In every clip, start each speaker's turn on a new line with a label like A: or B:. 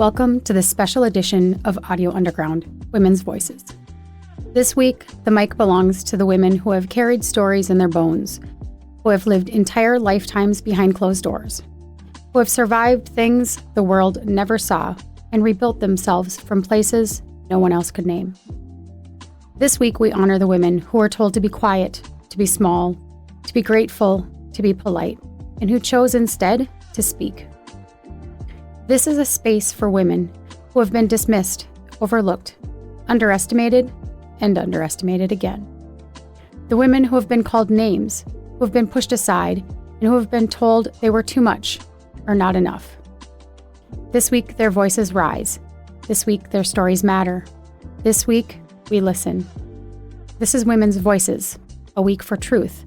A: Welcome to this special edition of Audio Underground, Women's Voices. This week, the mic belongs to the women who have carried stories in their bones, who have lived entire lifetimes behind closed doors, who have survived things the world never saw and rebuilt themselves from places no one else could name. This week, we honor the women who were told to be quiet, to be small, to be grateful, to be polite, and who chose instead to speak. This is a space for women who have been dismissed, overlooked, underestimated, and underestimated again. The women who have been called names, who have been pushed aside, and who have been told they were too much or not enough. This week, their voices rise. This week, their stories matter. This week, we listen. This is Women's Voices, a week for truth,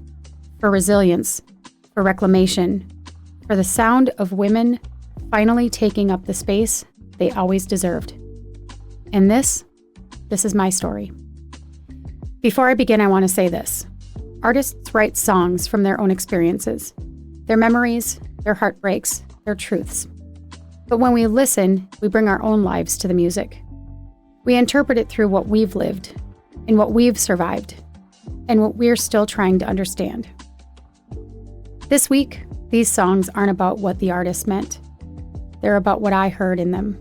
A: for resilience, for reclamation, for the sound of women finally taking up the space they always deserved. And this is my story. Before I begin, I want to say this. Artists write songs from their own experiences, their memories, their heartbreaks, their truths. But when we listen, we bring our own lives to the music. We interpret it through what we've lived, and what we've survived, and what we're still trying to understand. This week, these songs aren't about what the artist meant. They're about what I heard in them,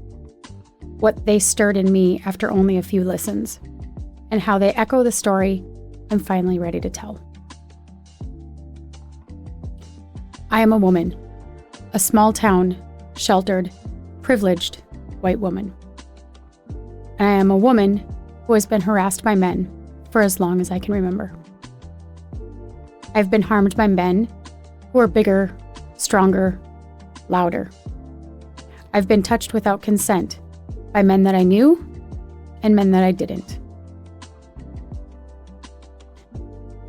A: what they stirred in me after only a few listens, and how they echo the story I'm finally ready to tell. I am a woman, a small town, sheltered, privileged white woman. And I am a woman who has been harassed by men for as long as I can remember. I've been harmed by men who are bigger, stronger, louder. I've been touched without consent by men that I knew and men that I didn't.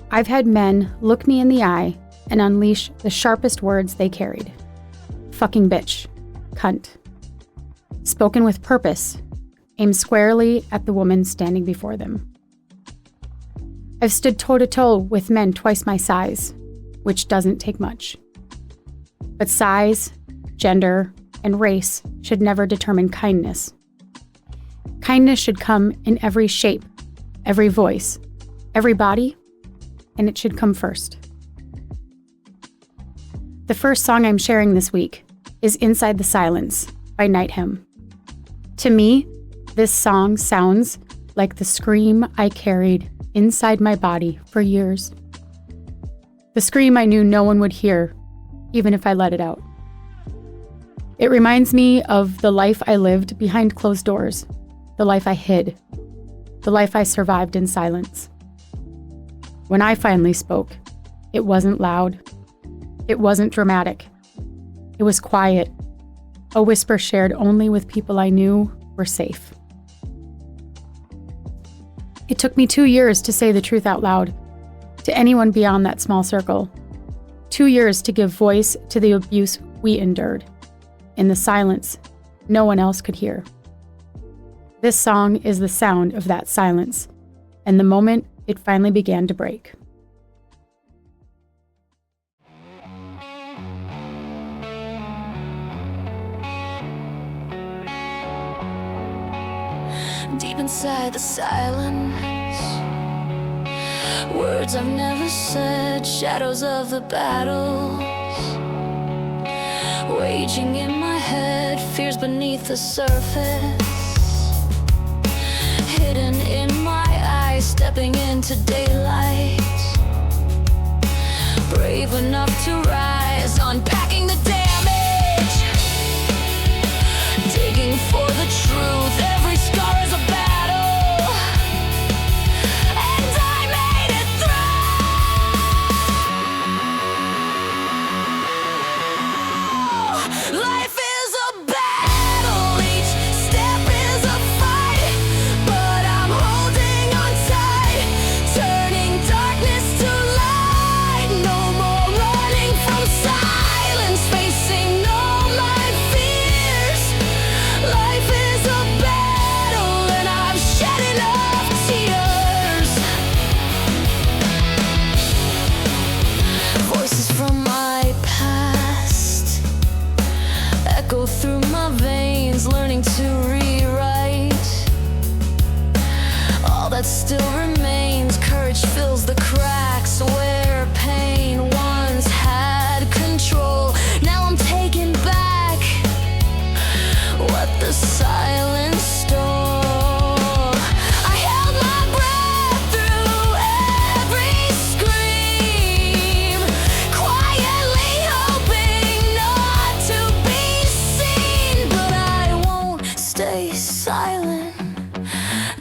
A: I've had men look me in the eye and unleash the sharpest words they carried. Fucking bitch, cunt. Spoken with purpose, aimed squarely at the woman standing before them. I've stood toe-to-toe with men twice my size, which doesn't take much. But size, gender, and race should never determine kindness. Kindness should come in every shape, every voice, every body, and it should come first. The first song I'm sharing this week is Inside the Silence by Nighthymn. To me, this song sounds like the scream I carried inside my body for years. The scream I knew no one would hear, even if I let it out. It reminds me of the life I lived behind closed doors, the life I hid, the life I survived in silence. When I finally spoke, it wasn't loud. It wasn't dramatic. It was quiet, a whisper shared only with people I knew were safe. It took me 2 years to say the truth out loud, to anyone beyond that small circle. 2 years to give voice to the abuse we endured. In the silence, no one else could hear. This song is the sound of that silence, and the moment it finally began to break.
B: Deep inside the silence, words I've never said, shadows of the battles waging in my head, fears beneath the surface, hidden in my eyes, stepping into daylight, brave enough to rise, unpacking the damage, digging for the truth. Every scar is a battle, and I made it through. Life is a battle, each step is a fight, but I'm holding on tight, turning darkness to light. No more running from silence. nothing to rewrite. All that still remains, courage fills the cracks where pain once had control. Now I'm taking back what the silence stole. I held my breath through every scream, quietly hoping not to be seen. But I won't stay silent,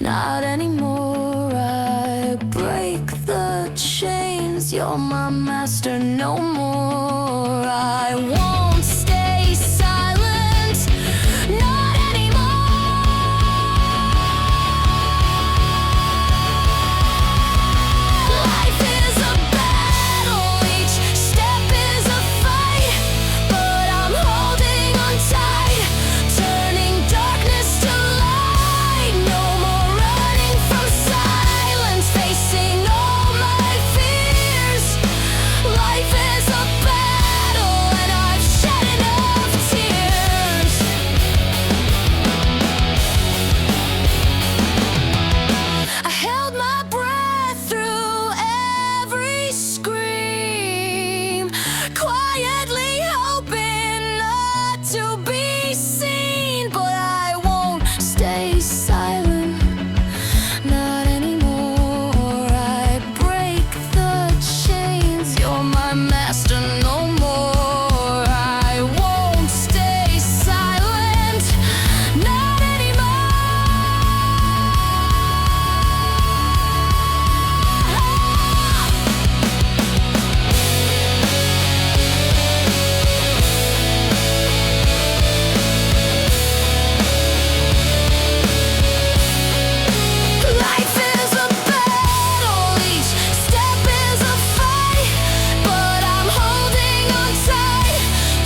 B: not anymore. I break the chains, you're my master no more. I won't stay silent, not anymore. Life is a battle, each step is a fight, but I'm holding on tight, turning darkness to light. No more running from silence, facing all my fears. Life is a battle, and I've shed enough tears. I held my breath through every scream, quietly hoping not to be seen. But I won't stay silent, not anymore. I break the chains, you're my master no more. I won't stay silent, not anymore. Life is a battle, each step is a fight, but I'm holding on tight,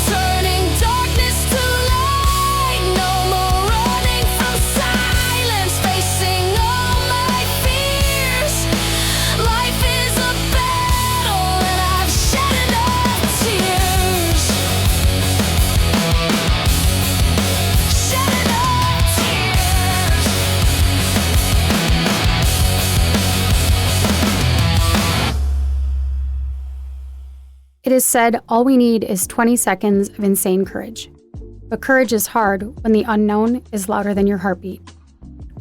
B: turning darkness to light. No more running from silence, facing all my fears. Life is a battle, and I've shed enough tears. Shed enough tears.
A: It is said all we need is 20 seconds of insane courage. But courage is hard when the unknown is louder than your heartbeat.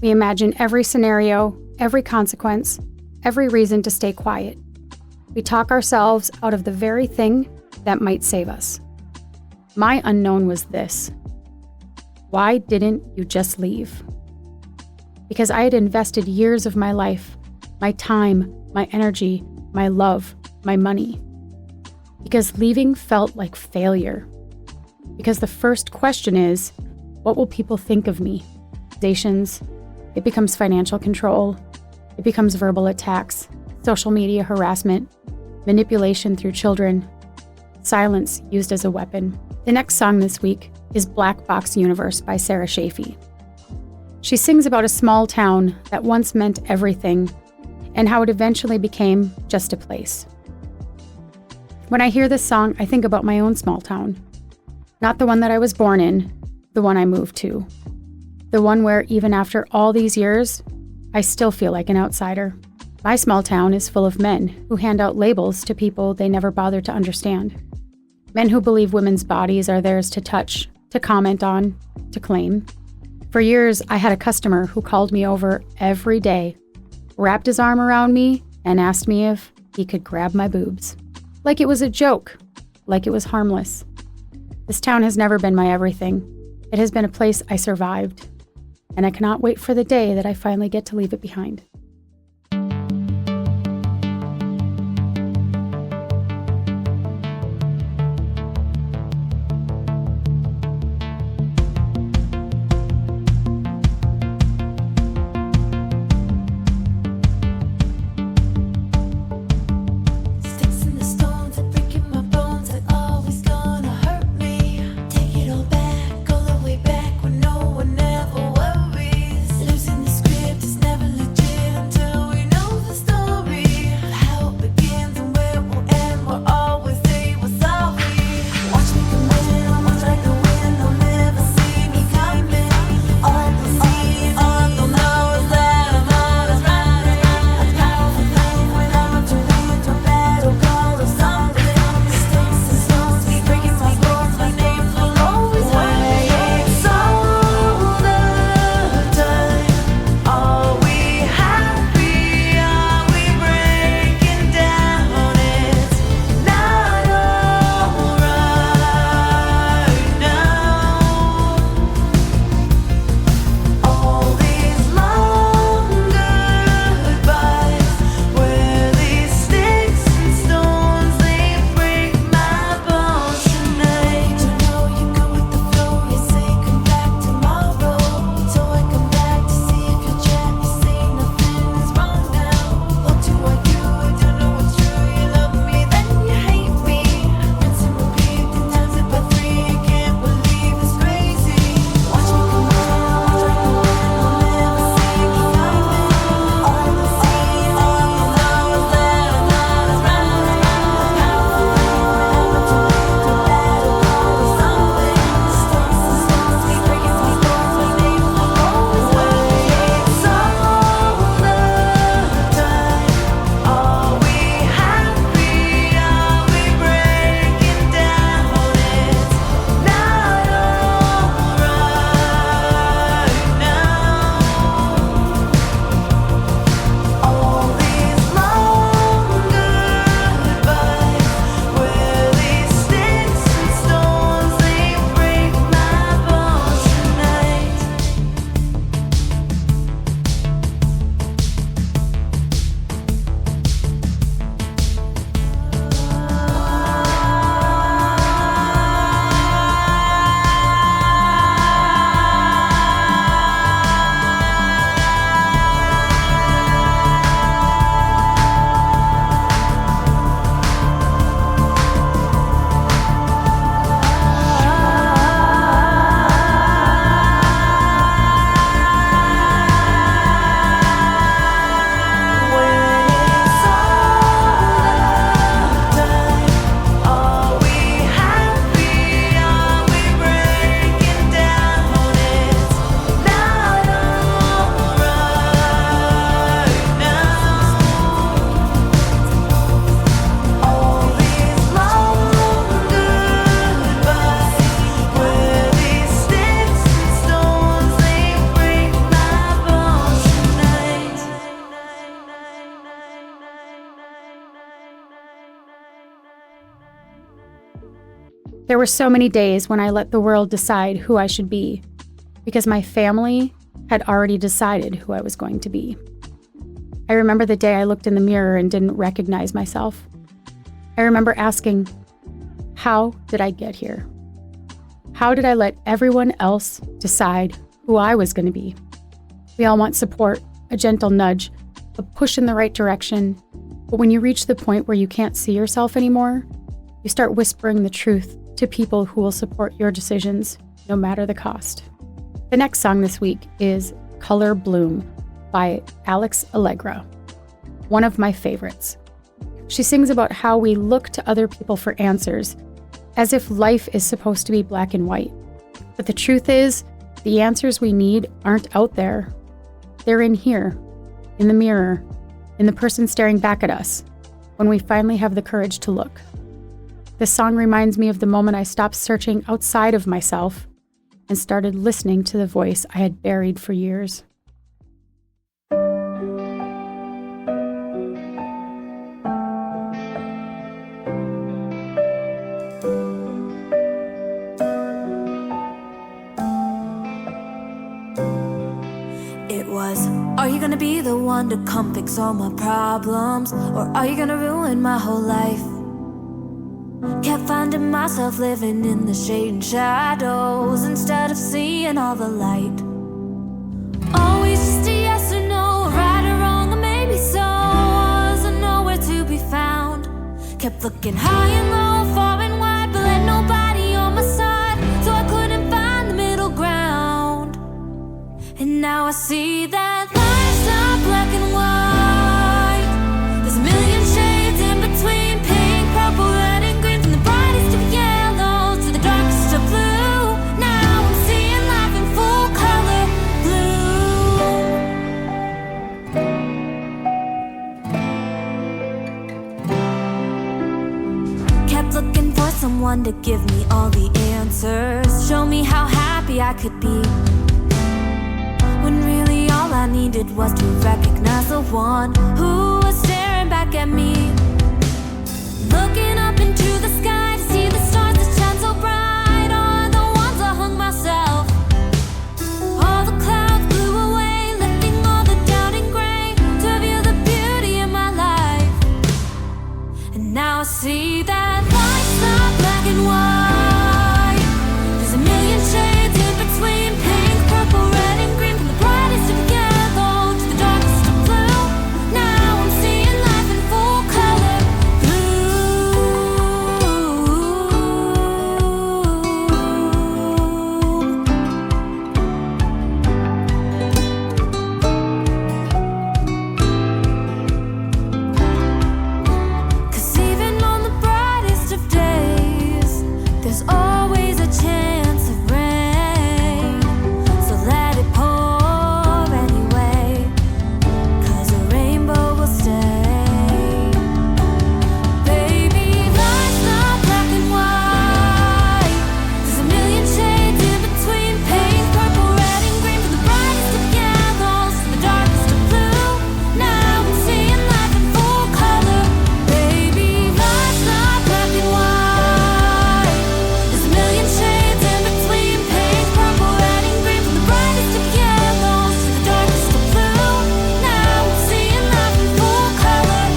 A: We imagine every scenario, every consequence, every reason to stay quiet. We talk ourselves out of the very thing that might save us. My unknown was this: why didn't you just leave? Because I had invested years of my life, my time, my energy, my love, my money. Because leaving felt like failure. Because the first question is, what will people think of me? Accusations. It becomes financial control. It becomes verbal attacks, social media harassment, manipulation through children, silence used as a weapon. The next song this week is Black Box Universe by Sarah Shafee. She sings about a small town that once meant everything and how it eventually became just a place. When I hear this song, I think about my own small town. Not the one that I was born in, the one I moved to. The one where, even after all these years, I still feel like an outsider. My small town is full of men who hand out labels to people they never bothered to understand. Men who believe women's bodies are theirs to touch, to comment on, to claim. For years, I had a customer who called me over every day, wrapped his arm around me, and asked me if he could grab my boobs. Like it was a joke, like it was harmless. This town has never been my everything. It has been a place I survived, and I cannot wait for the day that I finally get to leave it behind.
B: Losing the script is never legit.
A: There were so many days when I let the world decide who I should be, because my family had already decided who I was going to be. I remember the day I looked in the mirror and didn't recognize myself. I remember asking, how did I get here? How did I let everyone else decide who I was going to be? We all want support, a gentle nudge, a push in the right direction. But when you reach the point where you can't see yourself anymore, you start whispering the truth to people who will support your decisions, no matter the cost. The next song this week is Color Bloom by Alex Allegra, one of my favorites. She sings about how we look to other people for answers, as if life is supposed to be black and white. But the truth is, the answers we need aren't out there. They're in here, in the mirror, in the person staring back at us, when we finally have the courage to look. This song reminds me of the moment I stopped searching outside of myself and started listening to the voice I had buried for years.
B: Are you gonna be the one to come fix all my problems? Or are you gonna ruin my whole life? Kept finding myself living in the shade and shadows instead of seeing all the light. Always just a yes or no, right or wrong, or maybe so. Wasn't nowhere to be found. Kept looking high and low, far and wide, but let nobody on my side, so I couldn't find the middle ground. And now I see that life's not black and white. There's a million shades in between, pink, purple, red and green, from the brightest of yellow to the darkest of blue. Now I'm seeing life in full color blue. Kept looking for someone to give me all the answers, show me how happy I could be, when really all I needed was to recognize the one who was staring back at me. Looking up into the sky to see the stars that shine so bright are the ones I hung myself. All the clouds blew away, lifting all the doubt and gray to reveal the beauty in my life. And now I see that life's not black and white. There's a million shades in between, pink, purple, red and green, from the brightest of yellow to the darkest of blue. Now I'm seeing life in full color blue. 'Cause even on the brightest of days, there's always a chance of rain. So let it pour anyway, 'cause a rainbow will stay. Baby, life's not black and white. There's a million shades in between, pink, purple, red and green, from the brightest of yellows to the darkest of blue. Now I'm seeing life in full color. Baby, life's not black and white. There's a million shades in between, pink, purple, red and green, from the brightest of yellows to the darkest of blue. Now I'm seeing life in full color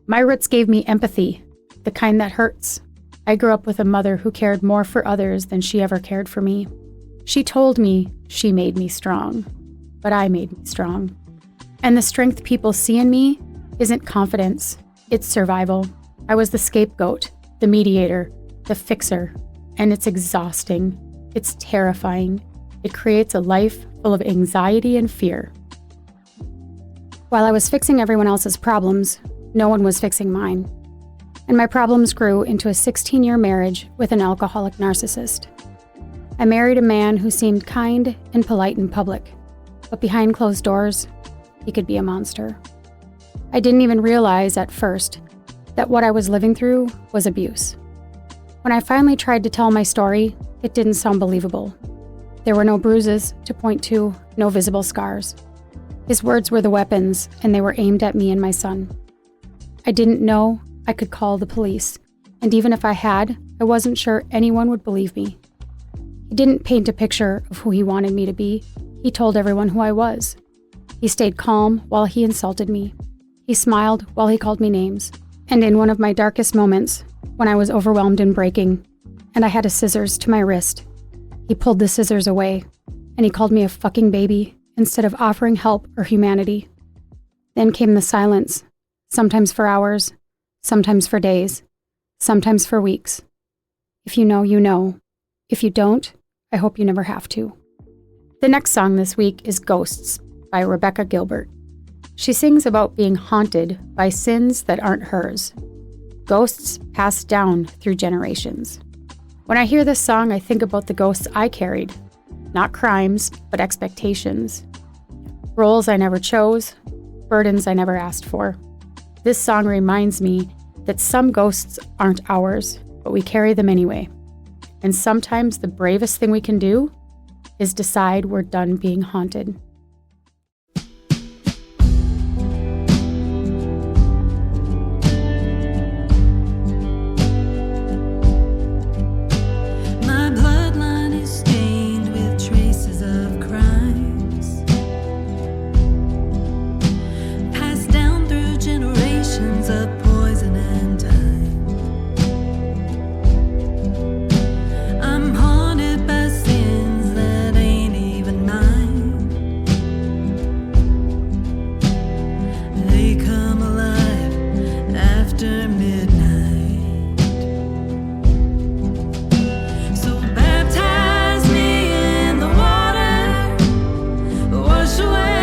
A: My roots gave me empathy, the kind that hurts. I grew up with a mother who cared more for others than she ever cared for me. She told me she made me strong, but I made me strong. And the strength people see in me isn't confidence, it's survival. I was the scapegoat, the mediator, the fixer, and it's exhausting. It's terrifying. It creates a life full of anxiety and fear. While I was fixing everyone else's problems, no one was fixing mine. And my problems grew into a 16-year marriage with an alcoholic narcissist. I married a man who seemed kind and polite in public, but behind closed doors, he could be a monster. I didn't even realize at first that what I was living through was abuse. When I finally tried to tell my story, it didn't sound believable. There were no bruises to point to, no visible scars. His words were the weapons, and they were aimed at me and my son. I didn't know I could call the police, and even if I had, I wasn't sure anyone would believe me. He didn't paint a picture of who he wanted me to be. He told everyone who I was. He stayed calm while he insulted me. He smiled while he called me names. And in one of my darkest moments, when I was overwhelmed and breaking, and I had a scissors to my wrist, he pulled the scissors away, and he called me a fucking baby instead of offering help or humanity. Then came the silence, sometimes for hours, sometimes for days, sometimes for weeks. If you know, you know. If you don't, I hope you never have to. The next song this week is Ghosts by Rebecca Gilbert. She sings about being haunted by sins that aren't hers. Ghosts passed down through generations. When I hear this song, I think about the ghosts I carried. Not crimes, but expectations. Roles I never chose, burdens I never asked for. This song reminds me that some ghosts aren't ours, but we carry them anyway. And sometimes the bravest thing we can do is decide we're done being haunted.
B: Wash away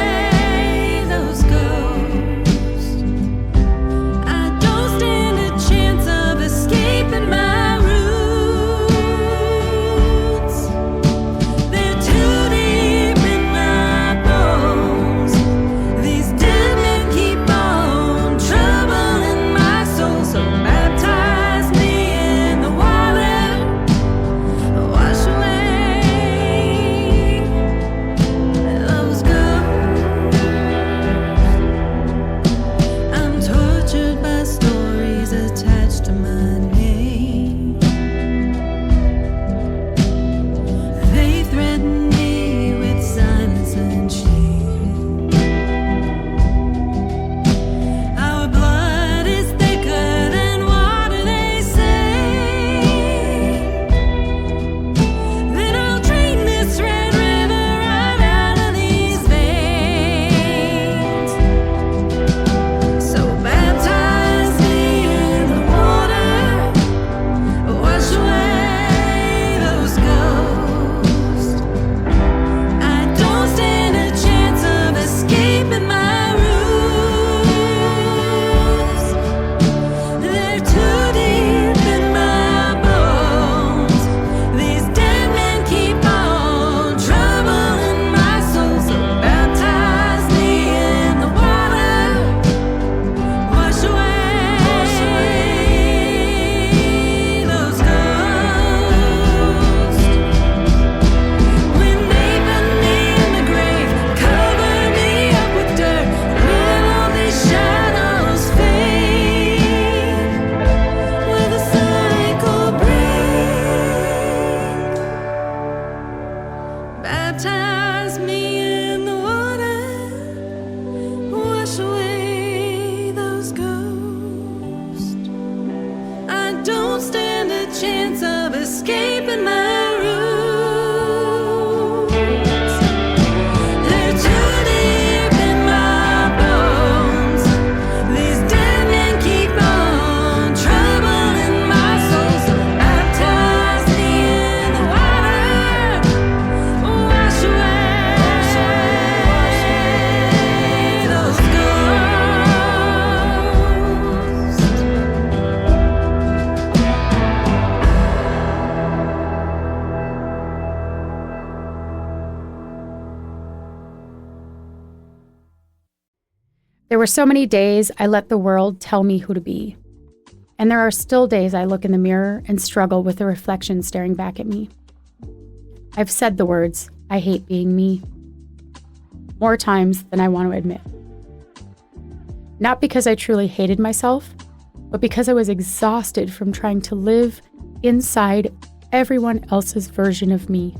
A: There were so many days I let the world tell me who to be. And there are still days I look in the mirror and struggle with the reflection staring back at me. I've said the words, "I hate being me," more times than I want to admit. Not because I truly hated myself, but because I was exhausted from trying to live inside everyone else's version of me.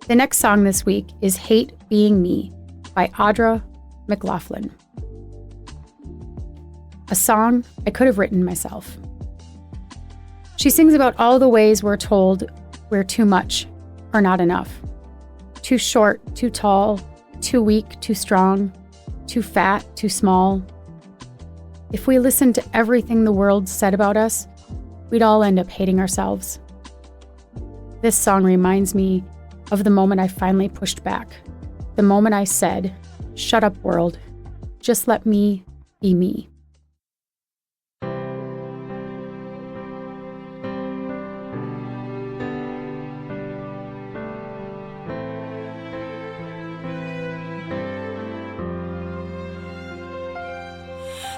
A: The next song this week is "Hate Being Me" by Audra McLaughlin. A song I could have written myself. She sings about all the ways we're told we're too much or not enough. Too short, too tall, too weak, too strong, too fat, too small. If we listened to everything the world said about us, we'd all end up hating ourselves. This song reminds me of the moment I finally pushed back. The moment I said, "Shut up, world. Just let me be me."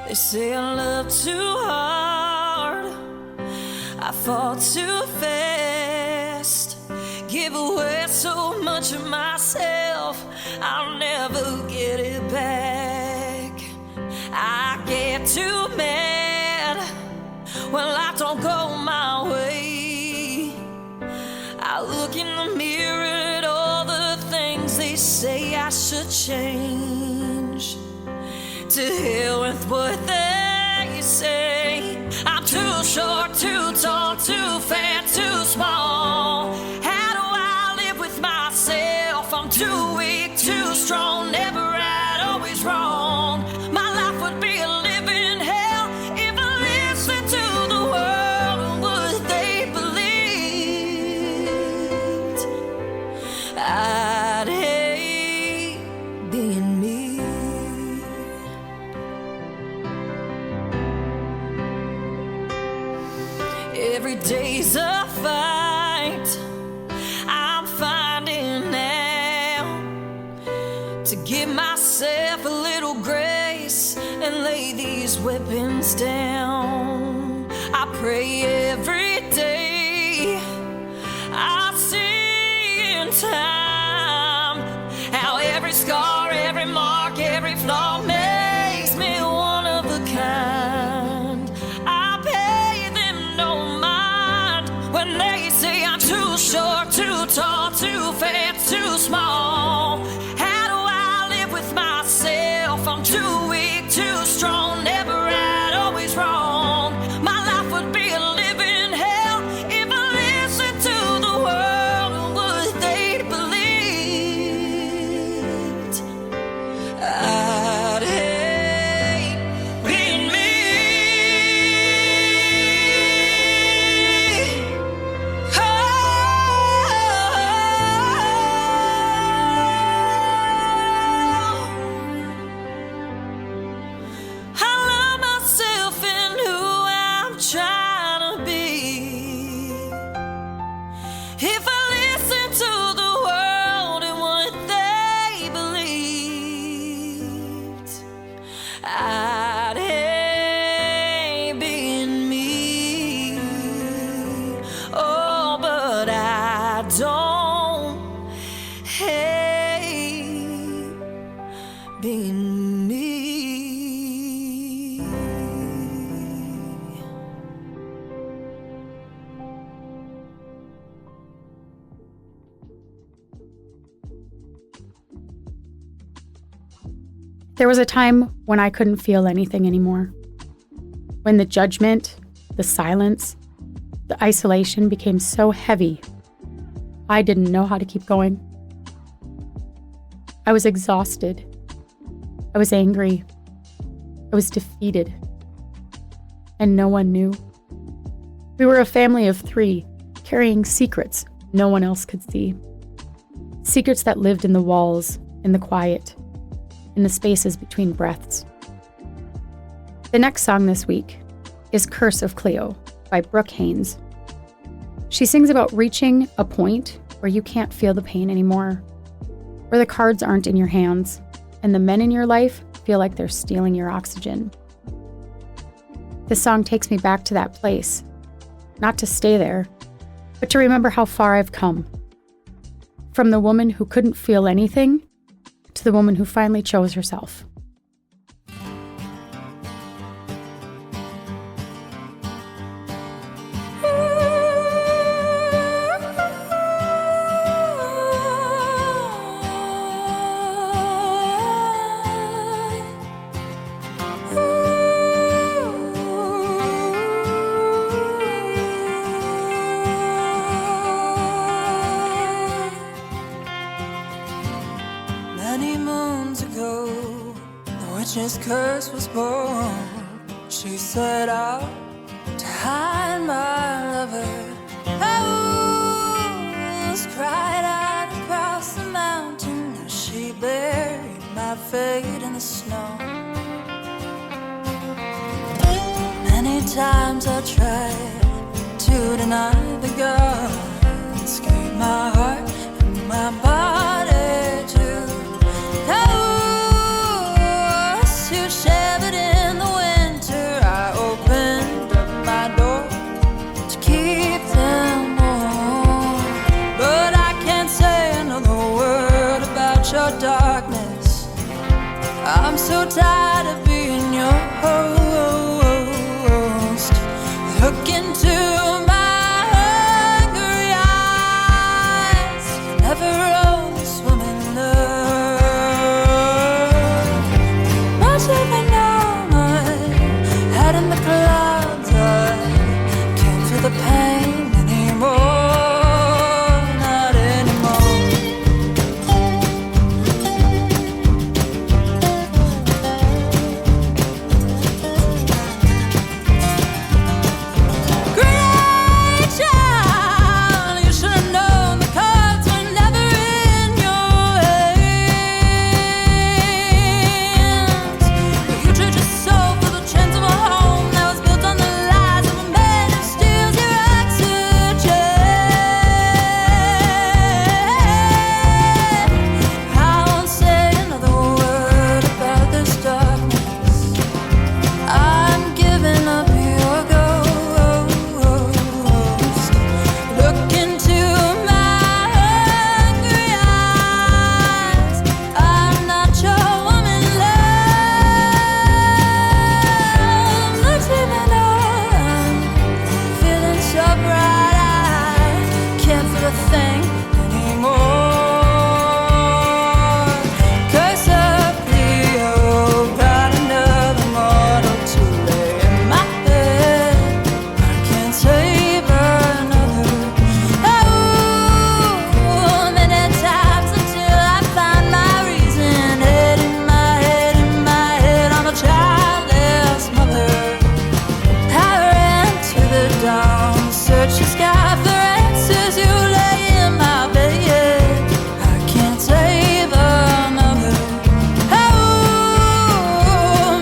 B: They say I love too hard, I fall too fast, give away so much of myself, I'll never get it back. I get too mad when life don't go my way. I look in the mirror at all the things they say I should change. To hell with what they say. I'm too short, too tall, too fat, too small. How do I live with myself? I'm too weak, too strong, never right, always wrong. My life would be a living hell if I listened to the world and what they believed. I'd hate being me. Every day's a fight, I'm finding out, to give myself a little grace and lay these weapons down. I pray every day, I see in time how every scar, every mark, every flaw makes me one of a kind. I pay them no mind when they say I'm too short, too tall, too fat, too small. How do I live with myself? I'm too weak, too strong, never right, always wrong. My life would be a living hell if I listened to the world and what they believed. I'd hate being me. I love myself and who I'm trying to be. If I listen to the world and what they believed, I'd hate being me. Oh, but I don't hate being me.
A: There was a time when I couldn't feel anything anymore. When the judgment, the silence, the isolation became so heavy, I didn't know how to keep going. I was exhausted. I was angry. I was defeated. And no one knew. We were a family of 3, carrying secrets no one else could see. Secrets that lived in the walls, in the quiet, in the spaces between breaths. The next song this week is Curse of Cleo by Brooke Haynes. She sings about reaching a point where you can't feel the pain anymore, where the cards aren't in your hands, and the men in your life feel like they're stealing your oxygen. This song takes me back to that place, not to stay there, but to remember how far I've come. From the woman who couldn't feel anything to the woman who finally chose herself.
B: Many moons ago, the witch's curse was born. She set out to hide my lover. Owls cried out across the mountain as she buried my fate in the snow. Many times I tried to deny the gods, gave my heart and my body to those who shivered in the winter. I opened up my door to keep them warm, but I can't say another word about your darkness. I'm so tired of being your host. Look into my hungry eyes. Never own this woman love. Much of I know my head in the clouds. I can't feel the pain anymore. Not anymore. Great child, you should have known the cards were never in your hands. You traded your soul for the chance of a home that was built on the lies of a man who steals your oxygen. I won't say another word about this darkness. I'm giving up your ghost. Look into my hungry eyes. I'm not your woman, love. Look to me now. I'm feeling so bright. I can't feel a thing anymore. Curse of Leo, got another mortal to lay in my bed. I can't save another. Oh, many times until I find my reason. Head in my head, I'm a childless mother. I ran to the dawn, search the sky for answers. You lay in my bed. I can't save another. Oh,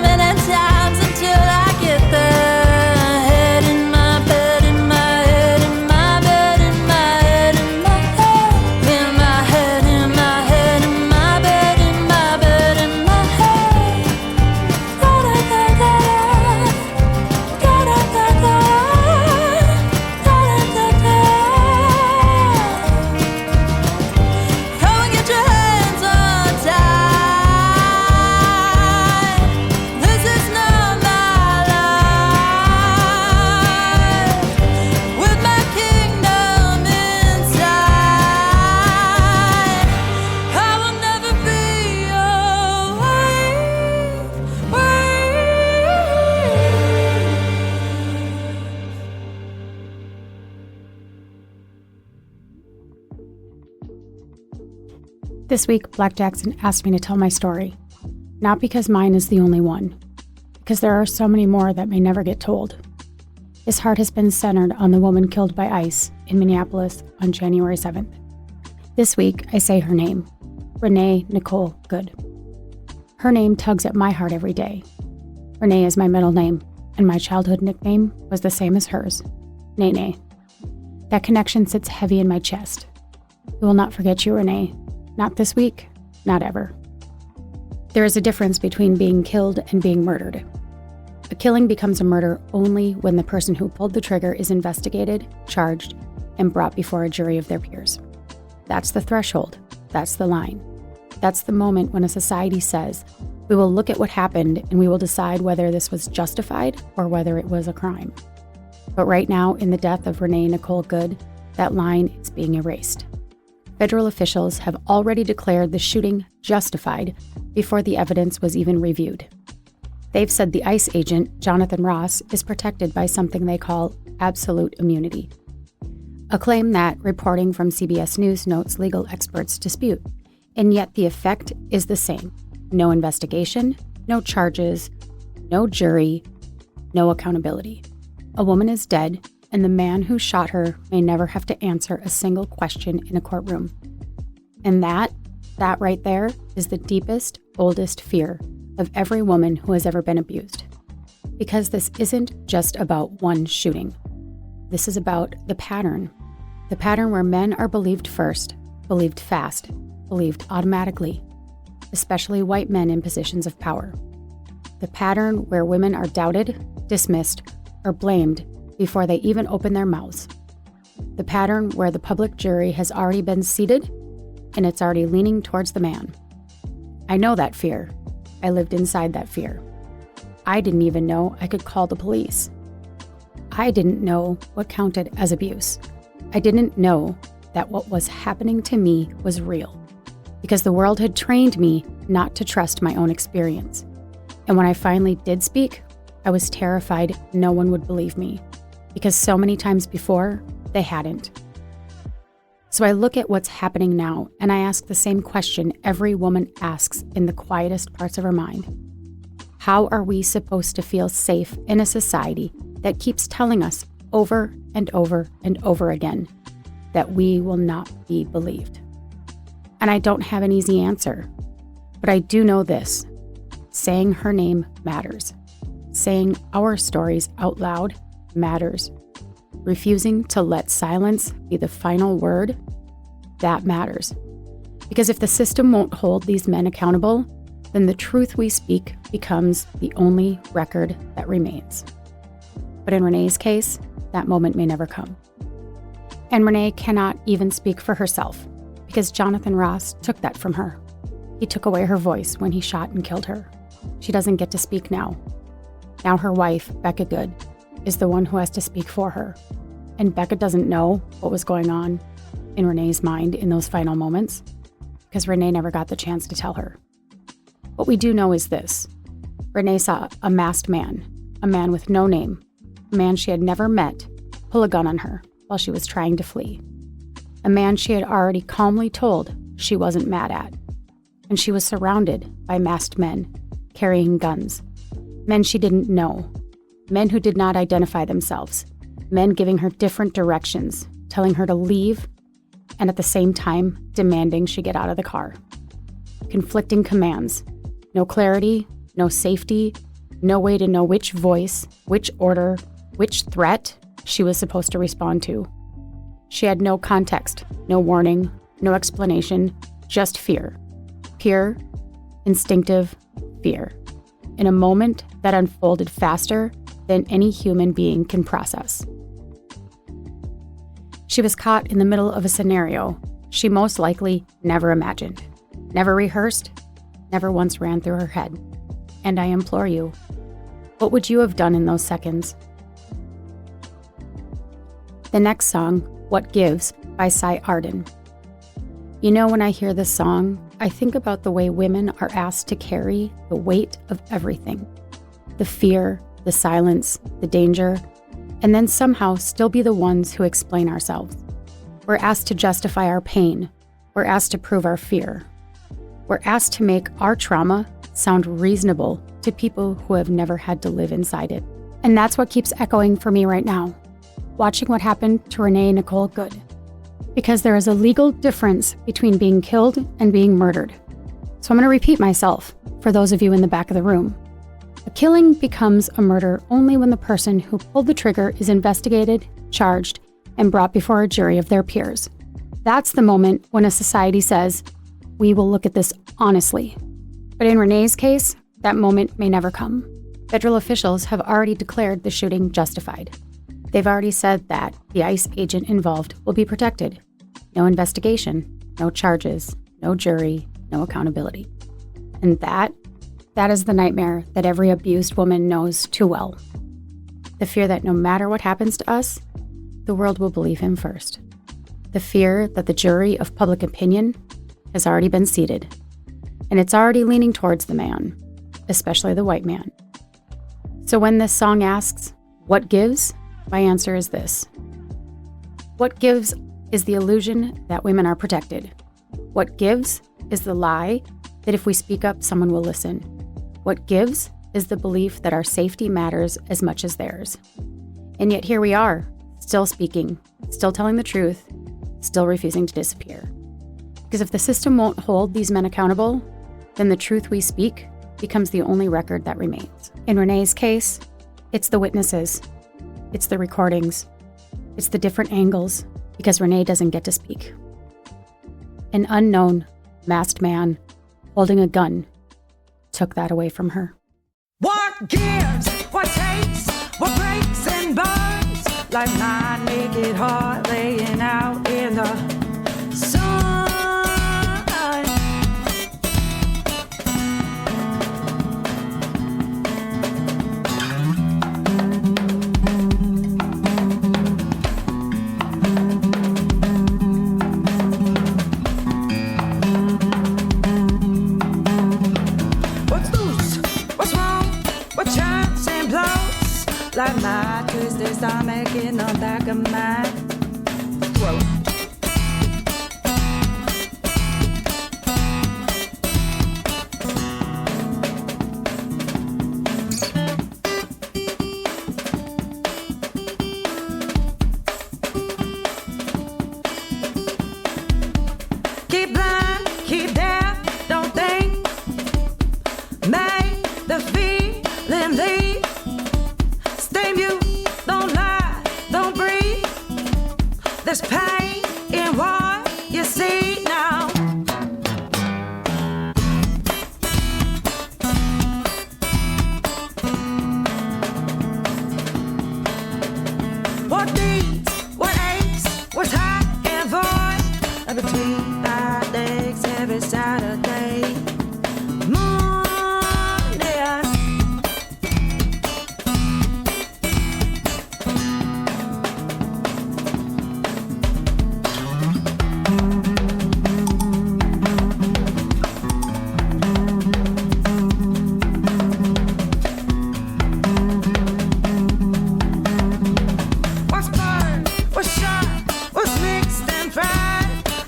B: many times until I get there. Head in my bed, in my head, in my bed, in my head, in my head, in my head, in my head, in my bed, in my bed, in my head. Da da da da da da da da da da da da. Come and get your hands untied. This is not my life. With my kingdom inside, I will never be away.
A: This week, Black Jackson asked me to tell my story. Not because mine is the only one, because there are so many more that may never get told. His heart has been centered on the woman killed by ICE in Minneapolis on January 7th. This week, I say her name, Renée Nicole Good. Her name tugs at my heart every day. Renée is my middle name, and my childhood nickname was the same as hers, Nene. That connection sits heavy in my chest. We will not forget you, Renée. Not this week, not ever. There is a difference between being killed and being murdered. A killing becomes a murder only when the person who pulled the trigger is investigated, charged, and brought before a jury of their peers. That's the threshold. That's the line. That's the moment when a society says, we will look at what happened and we will decide whether this was justified or whether it was a crime. But right now, in the death of Renée Good, that line is being erased. Federal officials have already declared the shooting justified before the evidence was even reviewed. They've said the ICE agent, Jonathan Ross, is protected by something they call absolute immunity, a claim that reporting from CBS News notes legal experts dispute, and yet the effect is the same. No investigation, no charges, no jury, no accountability. A woman is dead, and the man who shot her may never have to answer a single question in a courtroom. And that right there is the deepest, oldest fear of every woman who has ever been abused. Because this isn't just about one shooting. This is about the pattern where men are believed first, believed fast, believed automatically, especially white men in positions of power. The pattern where women are doubted, dismissed, or blamed before they even open their mouths. The pattern where the public jury has already been seated and it's already leaning towards the man. I know that fear. I lived inside that fear. I didn't even know I could call the police. I didn't know what counted as abuse. I didn't know that what was happening to me was real, because the world had trained me not to trust my own experience. And when I finally did speak, I was terrified no one would believe me, because so many times before, they hadn't. So I look at what's happening now, and I ask the same question every woman asks in the quietest parts of her mind. How are we supposed to feel safe in a society that keeps telling us over and over and over again that we will not be believed? And I don't have an easy answer, but I do know this. Saying her name matters. Saying our stories out loud matters. Refusing to let silence be the final word, that matters. Because if the system won't hold these men accountable, then the truth we speak becomes the only record that remains. But in Renee's case, that moment may never come. And Renée cannot even speak for herself, because Jonathan Ross took that from her. He took away her voice when he shot and killed her. She doesn't get to speak now. Now her wife, Becca Good, is the one who has to speak for her. And Becca doesn't know what was going on in Renee's mind in those final moments, because Renée never got the chance to tell her. What we do know is this. Renée saw a masked man, a man with no name, a man she had never met, pull a gun on her while she was trying to flee. A man she had already calmly told she wasn't mad at. And she was surrounded by masked men, carrying guns. Men she didn't know. Men who did not identify themselves. Men giving her different directions, telling her to leave, and at the same time demanding she get out of the car. Conflicting commands. No clarity, no safety, no way to know which voice, which order, which threat she was supposed to respond to. She had no context, no warning, no explanation, just fear. Pure, instinctive fear. In a moment that unfolded faster than any human being can process. She was caught in the middle of a scenario she most likely never imagined, never rehearsed, never once ran through her head. And I implore you, what would you have done in those seconds? The next song, What Gives, by Cy Arden. You know, when I hear this song, I think about the way women are asked to carry the weight of everything. The fear, the silence, the danger, and then somehow still be the ones who explain ourselves. We're asked to justify our pain. We're asked to prove our fear. We're asked to make our trauma sound reasonable to people who have never had to live inside it. And that's what keeps echoing for me right now, watching what happened to Renée Good. Because there is a legal difference between being killed and being murdered. So I'm going to repeat myself for those of you in the back of the room. A killing becomes a murder only when the person who pulled the trigger is investigated, charged, and brought before a jury of their peers. That's the moment when a society says, we will look at this honestly. But in Renée's case, that moment may never come. Federal officials have already declared the shooting justified. They've already said that the ICE agent involved will be protected. No investigation, no charges, no jury, no accountability. And that is the nightmare that every abused woman knows too well. The fear that no matter what happens to us, the world will believe him first. The fear that the jury of public opinion has already been seated, and it's already leaning towards the man, especially the white man. So when this song asks, what gives? My answer is this. What gives is the illusion that women are protected. What gives is the lie that if we speak up, someone will listen. What gives is the belief that our safety matters as much as theirs. And yet here we are, still speaking, still telling the truth, still refusing to disappear. Because if the system won't hold these men accountable, then the truth we speak becomes the only record that remains. In Renée's case, it's the witnesses, it's the recordings, it's the different angles, because Renée doesn't get to speak. An unknown, masked man holding a gun took that away from her.
C: What gives, what takes, what breaks and burns, like my naked heart laying out in the sun. Like my twisted stomach in the back of my throat. Keep blind, keep deaf, don't think. Make the feeling leave. Stay mute, don't lie, don't breathe. There's pain in what you see now. What needs, what aches, what's hot and void, between my legs every Saturday.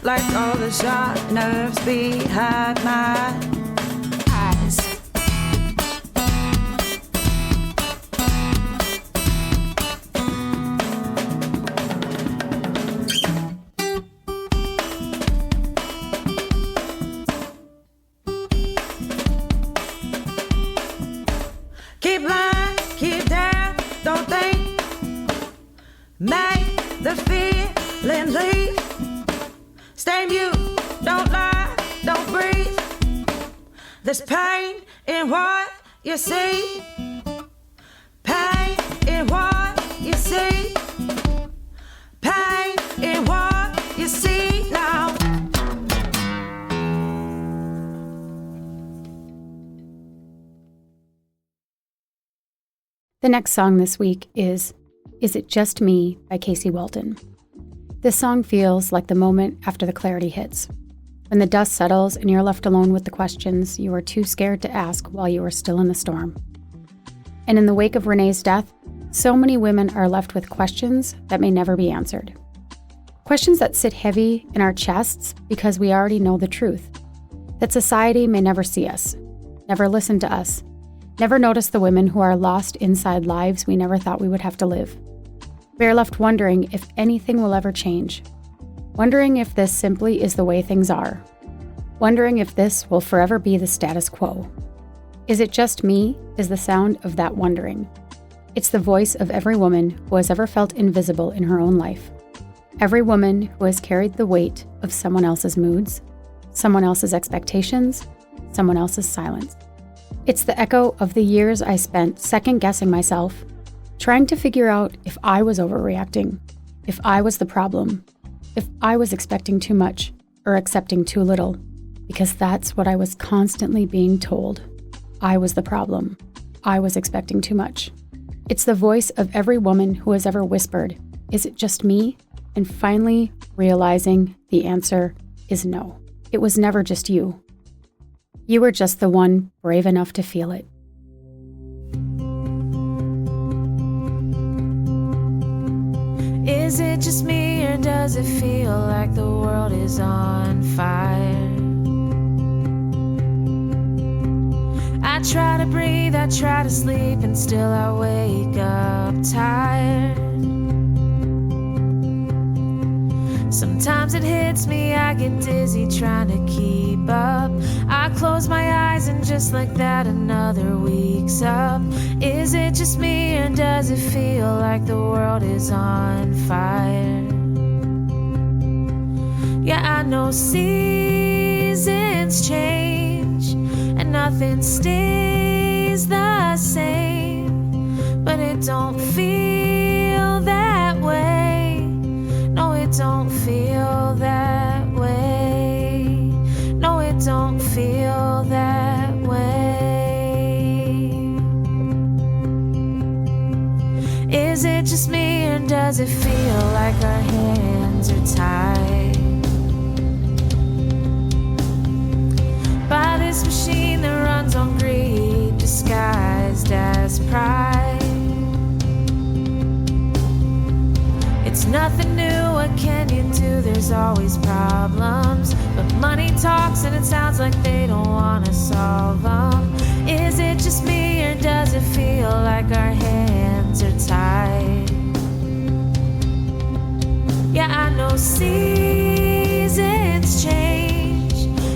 C: Like all the sharp nerves behind my eyes. Keep lying, keep down, don't think. Make the feeling leave. Stay mute, don't lie, don't breathe. There's pain in what you see. Pain in what you see. Pain in what you see now.
A: The next song this week is It Just Me by Casey Walton. This song feels like the moment after the clarity hits, when the dust settles and you're left alone with the questions you were too scared to ask while you were still in the storm. And in the wake of Renée's death, so many women are left with questions that may never be answered. Questions that sit heavy in our chests because we already know the truth, that society may never see us, never listen to us, never notice the women who are lost inside lives we never thought we would have to live. We are left wondering if anything will ever change, wondering if this simply is the way things are, wondering if this will forever be the status quo. Is it just me is the sound of that wondering. It's the voice of every woman who has ever felt invisible in her own life, every woman who has carried the weight of someone else's moods, someone else's expectations, someone else's silence. It's the echo of the years I spent second-guessing myself, trying to figure out if I was overreacting, if I was the problem, if I was expecting too much or accepting too little, because that's what I was constantly being told. I was the problem. I was expecting too much. It's the voice of every woman who has ever whispered, "Is it just me?" And finally realizing the answer is no. It was never just you. You were just the one brave enough to feel it.
C: Is it just me, or does it feel like the world is on fire? I try to breathe, I try to sleep, and still I wake up tired. Sometimes it hits me, I get dizzy trying to keep up. I close my eyes and just like that another week's up. Is it just me, or does it feel like the world is on fire? Yeah, I know seasons change and nothing stays the same, but it don't feel that way. No, it don't feel that way. No, it don't feel that way. Is it just me, or does it feel like our hands are tied by this machine that runs on greed disguised as pride? It's nothing new, what can you do? There's always problems, but money talks and it sounds like they don't want to solve them. Is it just me, or does it feel like our hands are tied? Yeah, I know seasons change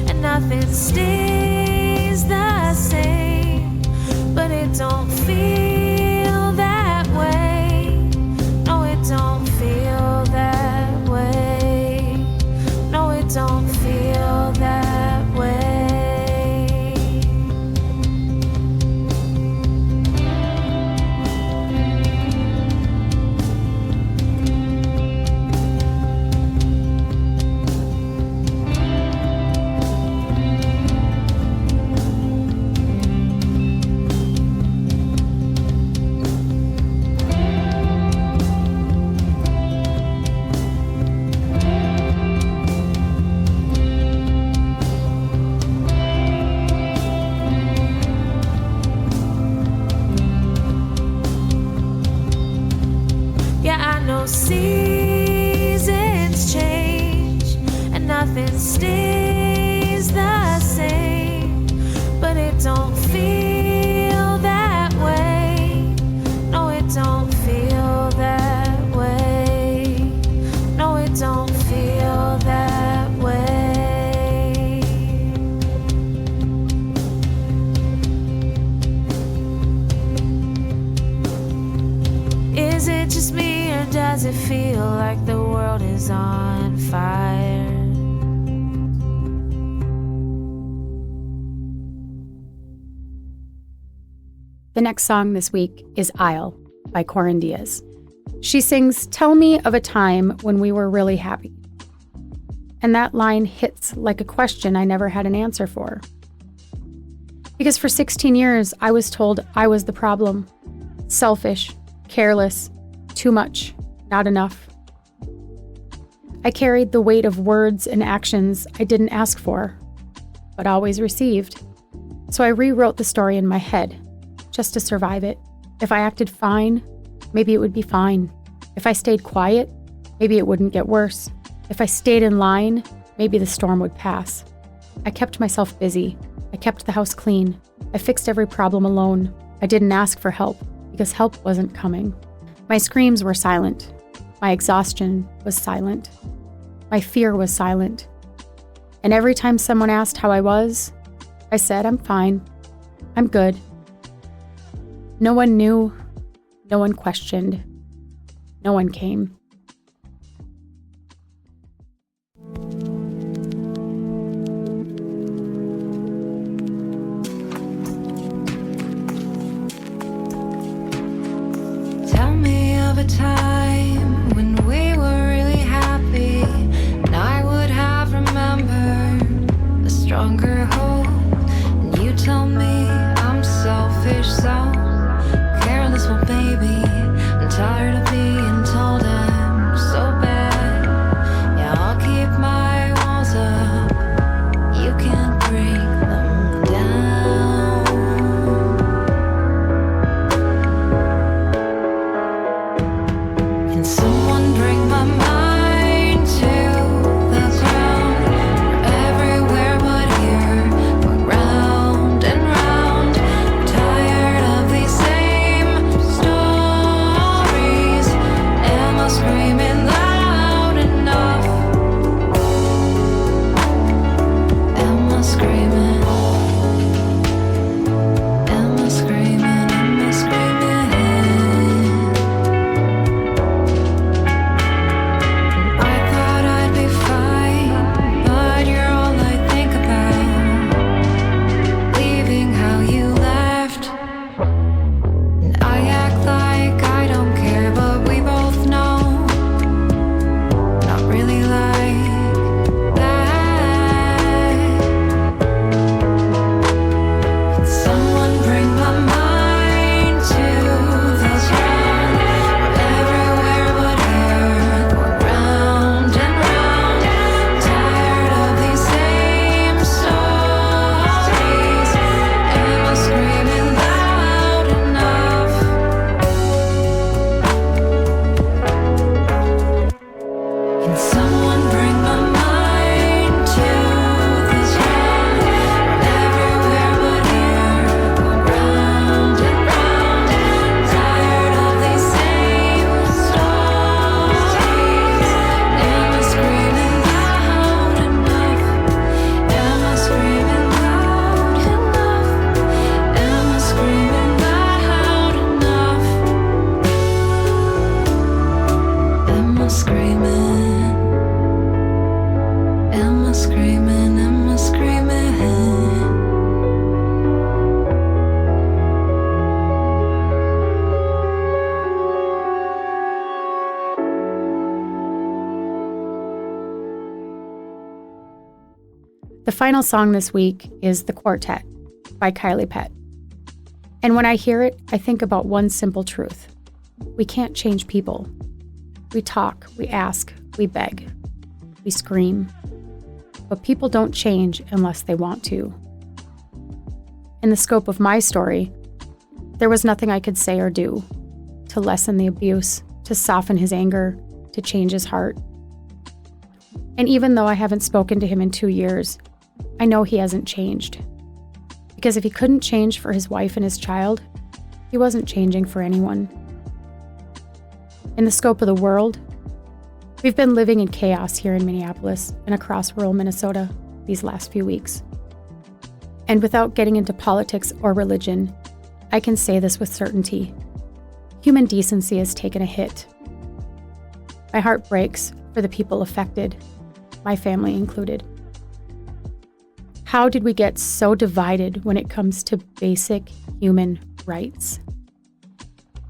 C: and nothing stays the same, but it don't feel that way. No, it don't feel that way. No, it don't feel that way. Seasons change and nothing stays the same, but it don't feel that way. No, it don't feel that way. No, it don't feel that way. Is it just me, or does it feel like the world is on fire?
A: The next song this week is Isle by Corin Diaz. She sings, "Tell me of a time when we were really happy." And that line hits like a question I never had an answer for. Because for 16 years, I was told I was the problem. Selfish, careless, too much, not enough. I carried the weight of words and actions I didn't ask for, but always received. So I rewrote the story in my head, just to survive it. If I acted fine, maybe it would be fine. If I stayed quiet, maybe it wouldn't get worse. If I stayed in line, maybe the storm would pass. I kept myself busy. I kept the house clean. I fixed every problem alone. I didn't ask for help, because help wasn't coming. My screams were silent. My exhaustion was silent. My fear was silent. And every time someone asked how I was, I said, "I'm fine. I'm good." No one knew. No one questioned. No one came.
B: screaming, am I screaming?
A: The final song this week is The Quartet by Kylie Pett. And when I hear it, I think about one simple truth. We can't change people. We talk, we ask, we beg, we scream. But people don't change unless they want to. In the scope of my story, there was nothing I could say or do to lessen the abuse, to soften his anger, to change his heart. And even though I haven't spoken to him in 2 years, I know he hasn't changed. Because if he couldn't change for his wife and his child, he wasn't changing for anyone. In the scope of the world, we've been living in chaos here in Minneapolis and across rural Minnesota these last few weeks. And without getting into politics or religion, I can say this with certainty. Human decency has taken a hit. My heart breaks for the people affected, my family included. How did we get so divided when it comes to basic human rights?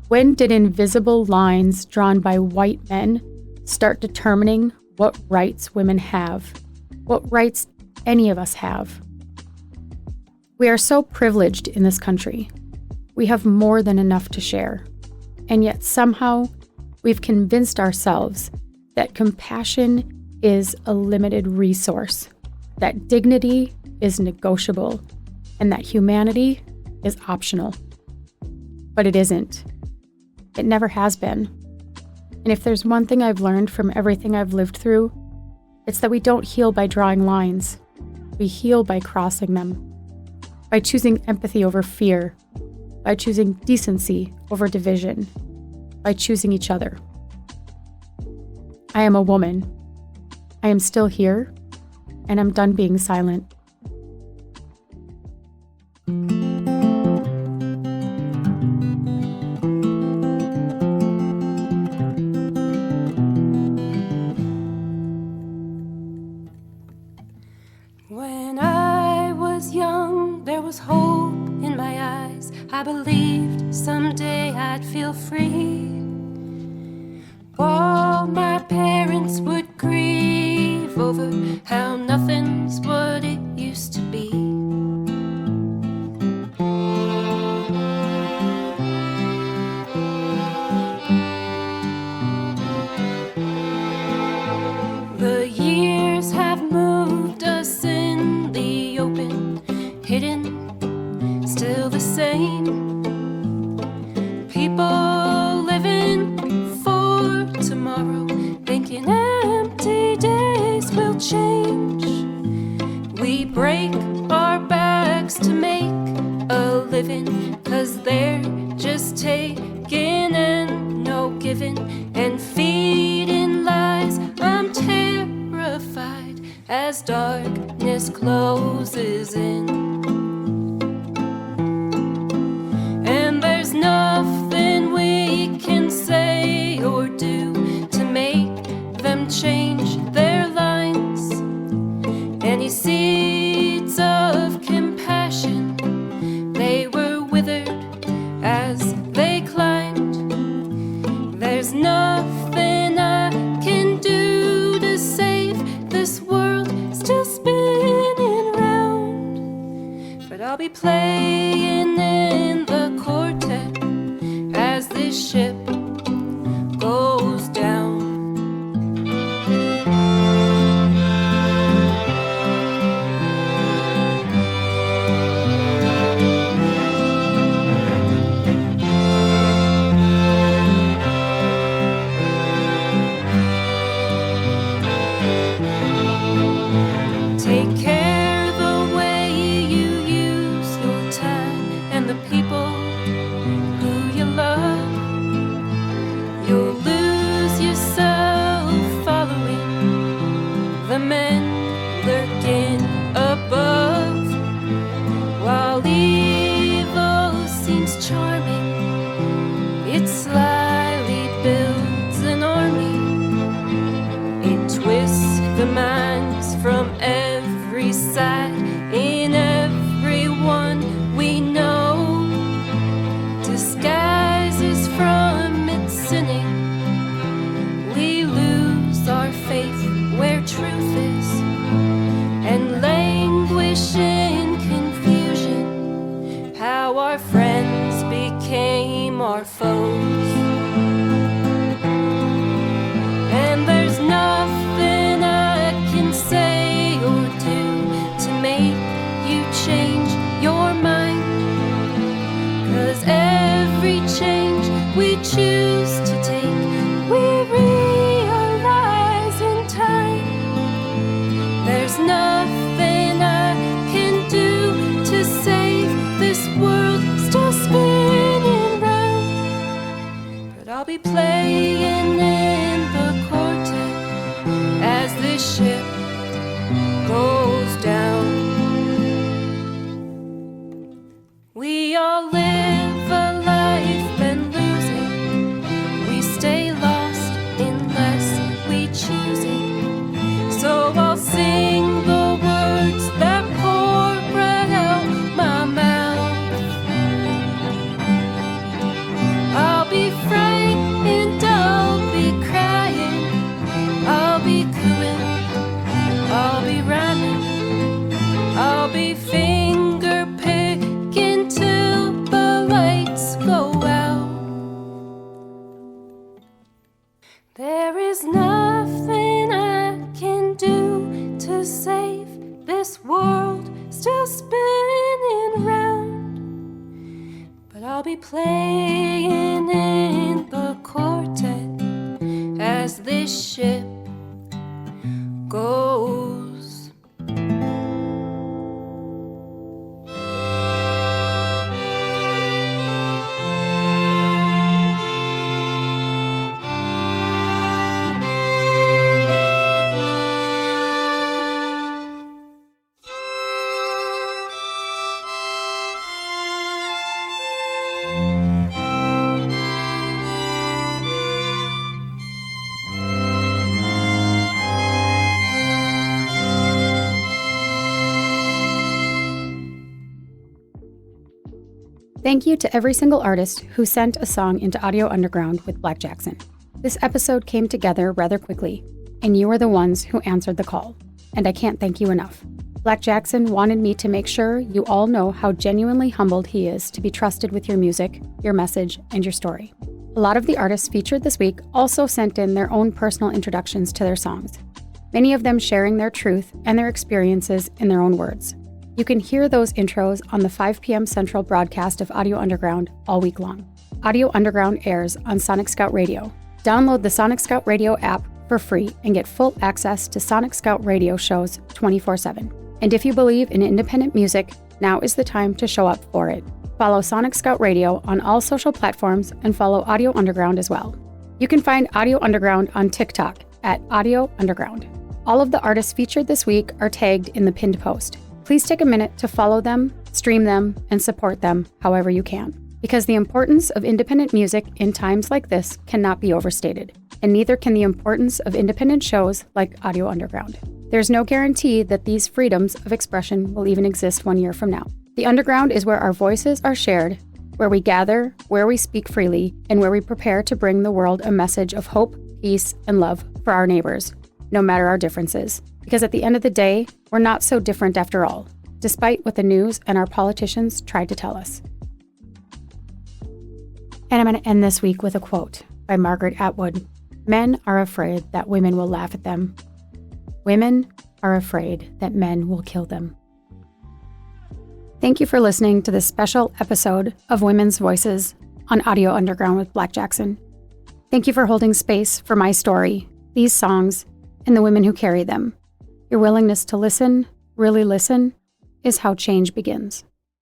A: When did invisible lines drawn by white men start determining what rights women have, what rights any of us have? We are so privileged in this country. We have more than enough to share. And yet somehow we've convinced ourselves that compassion is a limited resource, that dignity is negotiable, and that humanity is optional. But it isn't. It never has been. And if there's one thing I've learned from everything I've lived through, it's that we don't heal by drawing lines. We heal by crossing them, by choosing empathy over fear, by choosing decency over division, by choosing each other. I am a woman. I am still here, and I'm done being silent.
D: When I was young, there was hope in my eyes. I believed someday I'd feel free. While my parents would grieve over how nothing's what it used to be. The years have moved us in the open, hidden, still the same. People living for tomorrow, thinking empty days will change. We break our backs to make a living, 'cause they're just taking and no giving, and feeding lies. I'm terrified as darkness closes in, and there's nothing we can say or do to make them change their lines. Any seeds of compassion, they were withered as they climbed. There's nothing I can do to save this world still spinning round, but I'll be playing in the quartet as this ship goes down. Take care the way you use your time and the people who you love. You'll lose yourself following the men lurking above. While evil seems charming, it slyly builds an army. It twists the minds from our foes. And there's nothing I can say or do to make you change your mind. 'Cause every change we choose to take, we realize in time. There's nothing I can do to save this world still spinning round. But I'll be playing in the quartet as this ship goes down. We all live a life and lose it. We stay lost unless we choose it. So I'll sing the words that pour right out my mouth. I'll be frightened, I'll be crying, I'll be cooing, I'll be rhyming, I'll be finger picking till the lights go out. There is nothing I can do to save this world still spinning round. But I'll be playing in the quartet as this ship goes.
A: Thank you to every single artist who sent a song into Audio Underground with Black Jackson. This episode came together rather quickly, and you are the ones who answered the call, and I can't thank you enough. Black Jackson wanted me to make sure you all know how genuinely humbled he is to be trusted with your music, your message, and your story. A lot of the artists featured this week also sent in their own personal introductions to their songs, many of them sharing their truth and their experiences in their own words. You can hear those intros on the 5 p.m. Central broadcast of Audio Underground all week long. Audio Underground airs on Sonic Scout Radio. Download the Sonic Scout Radio app for free and get full access to Sonic Scout Radio shows 24/7. And if you believe in independent music, now is the time to show up for it. Follow Sonic Scout Radio on all social platforms and follow Audio Underground as well. You can find Audio Underground on TikTok at Audio Underground. All of the artists featured this week are tagged in the pinned post. Please take a minute to follow them, stream them, and support them however you can. Because the importance of independent music in times like this cannot be overstated, and neither can the importance of independent shows like Audio Underground. There's no guarantee that these freedoms of expression will even exist 1 year from now. The Underground is where our voices are shared, where we gather, where we speak freely, and where we prepare to bring the world a message of hope, peace, and love for our neighbors, no matter our differences. Because at the end of the day, we're not so different after all, despite what the news and our politicians tried to tell us. And I'm going to end this week with a quote by Margaret Atwood. Men are afraid that women will laugh at them. Women are afraid that men will kill them. Thank you for listening to this special episode of Women's Voices on Audio Underground with Black Jackson. Thank you for holding space for my story, these songs, and the women who carry them. Your willingness to listen, really listen, is how change begins.